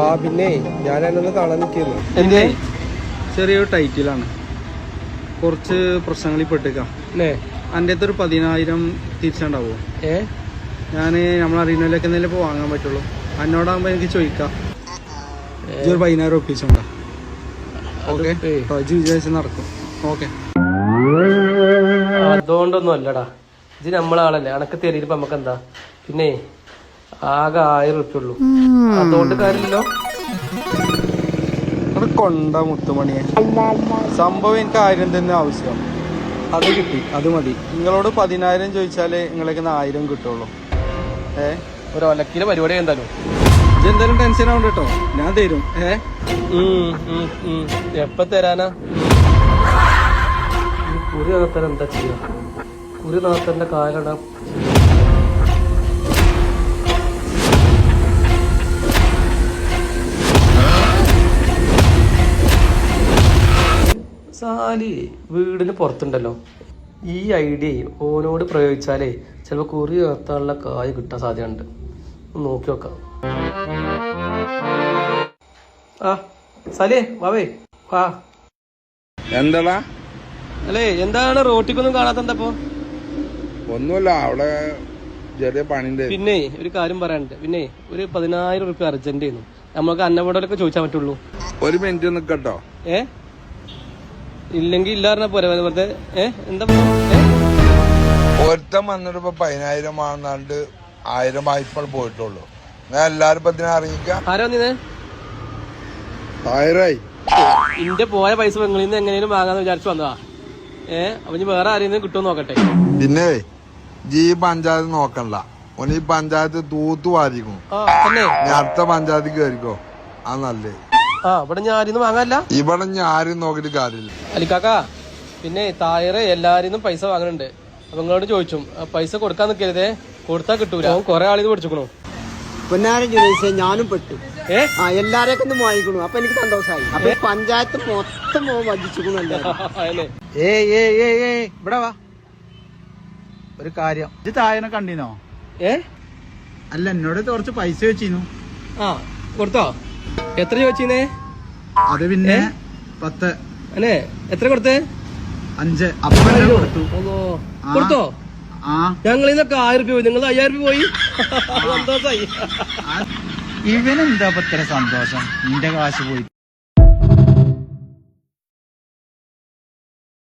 ആ പിന്നെ ഞാൻ എന്നൊന്ന് കാണാൻ നിൽക്കുന്നു. എന്തേ? ചെറിയൊരു ടൈറ്റിലാണ്, കുറച്ച് പ്രശ്നങ്ങളിൽ പെട്ടേക്കാം. എൻ്റെ അടുത്തൊരു 10,000 തിരിച്ചുണ്ടാവോ? ഞാൻ നമ്മളറിയുന്നതിലൊക്കെ എന്തെങ്കിലും ഇപ്പോൾ വാങ്ങാൻ പറ്റുള്ളൂ. എന്നോടാകുമ്പോൾ എനിക്ക് ചോദിക്കാം. ഒരു 10,000 ഒപ്പിച്ചുണ്ടോ? ഓക്കെ, വിചാരിച്ച് നടക്കും. ഓക്കെ, അതുകൊണ്ടൊന്നും അല്ലടാ, ഇത് നമ്മളാളല്ലേ, അണക്ക് തരിയിപ്പോ നമുക്ക് എന്താ. പിന്നെ ആകെ 1000 ഉറുപ്പ്യ ഉള്ളൂ, അതുകൊണ്ട് കാര്യമില്ലല്ലോ. കൊണ്ട മുത്തുമണിയെ സംഭവം എനിക്ക് 1000 തന്നെ ആവശ്യം. അത് കിട്ടി, അത് മതി. നിങ്ങളോട് 10,000 ചോദിച്ചാലേ നിങ്ങളേക്ക് 1000 കിട്ടുള്ളൂ. ഒരു ഒലക്കിലെ പരിപാടി എന്തായാലും ഇതെന്തായാലും ടെൻഷൻ ആവണ്ട കേട്ടോ, ഞാൻ തരും. എപ്പ തരാനാ? കുറി നടത്താൻ എന്താ ചെയ്യാ? കുറി നടത്തേണ്ട കാലടാ. സാലി വീടിന് പുറത്തുണ്ടല്ലോ, ഈ ഐഡിയ ഓനോട് പ്രയോഗിച്ചാലേ ചിലപ്പോൾ കുറി നടത്താനുള്ള കായ് കിട്ടാൻ സാധ്യതയുണ്ട്. നോക്കി നോക്കാം. ആ സാലേ വാവേ വാ. എന്താ അല്ലേ, എന്താണ് റോട്ടിക്കൊന്നും കാണാത്തപ്പോ? ഒന്നുമില്ല, അവിടെ ചെറിയ പണിന്റെ. പിന്നെ ഒരു കാര്യം പറയാനുണ്ട്. പിന്നെ ഒരു 10,000 ഉറുപ്പ്യ അർജന്റ് ചെയ്യുന്നു. നമ്മൾക്ക് അന്നവടലൊക്കെ ചോദിച്ചാൽ പറ്റുള്ളൂ. ഒരു മിനിറ്റ് നിക്കട്ടോ. ഇല്ലെങ്കിൽ ഇല്ലാറിന പോരെ വെറുതെ. എന്താ ഒരുത്തം വന്നിട്ട് ഇപ്പൊ 10,000 ആണെന്നാണ്ട് 1000 വായ്പകൾ പോയിട്ടുള്ളൂ. ഞാൻ എല്ലാരും പത്തിനെ അറിയിക്കാം. ആരാ വന്നേ? തായറായി ഇന്റെ പോയ പൈസ പെങ്ങളിൽ നിന്ന് എങ്ങനെയും വാങ്ങാന്ന് വിചാരിച്ചു വന്നതാ. അപ്പൊ ഇനി വേറെ ആരെയും കിട്ടുമോ നോക്കട്ടെ. പിന്നെ ഈ പഞ്ചായത്ത് നോക്കണ്ട, ഓന് ഈ പഞ്ചായത്ത് തൂത്തു വാരിക്കും. അടുത്ത പഞ്ചായത്ത് കയറിക്കോ, അത് നല്ലേ. ഇവിടെ ഞാൻ ആരും വാങ്ങാല്ല. ഇവിടെ ഞാൻ ആരും നോക്കിട്ട് കാര്യമില്ല. അലിക്കാക്കാ, പിന്നെ തായറ് എല്ലാരും പൈസ വാങ്ങുന്നുണ്ട്. അപ്പൊ നിങ്ങളോട് ചോദിച്ചു പൈസ കൊടുക്കാൻ നിൽക്കരുതേ, കൊടുത്താൽ കിട്ടൂല. കൊറേ ആളിത് പഠിച്ചിക്കണു. പൊന്നാരം ജുനൈസേ, ഞാനും പെട്ടു. എല്ലാരെയൊക്കെ ഒന്ന് വാങ്ങിക്കണു. അപ്പൊ എനിക്ക് സന്തോഷമായി. അപ്പൊ പഞ്ചായത്ത് മൊത്തം വധിച്ചിക്കണല്ലേ. ഇവിടെ വാ, ഒരു കാര്യം. ഇത് തായനെ കണ്ടിനോ? അല്ല, എന്നോട് കുറച്ച് പൈസ വെച്ചിരുന്നു. കൊടുത്തോ? എത്ര ചോദിച്ചേ? അത് പിന്നെ 10. അല്ലേ, എത്ര കൊടുത്തേ? 5. അപ്പം കൊടുത്തോ? ഞങ്ങളിന്നൊക്കെ 1000 രൂപ പോയി, നിങ്ങൾ 5000 രൂപ പോയി. സന്തോഷായി. ഇവനെന്താ ഇത്ര സന്തോഷം? നിന്റെ കാശ് പോയി.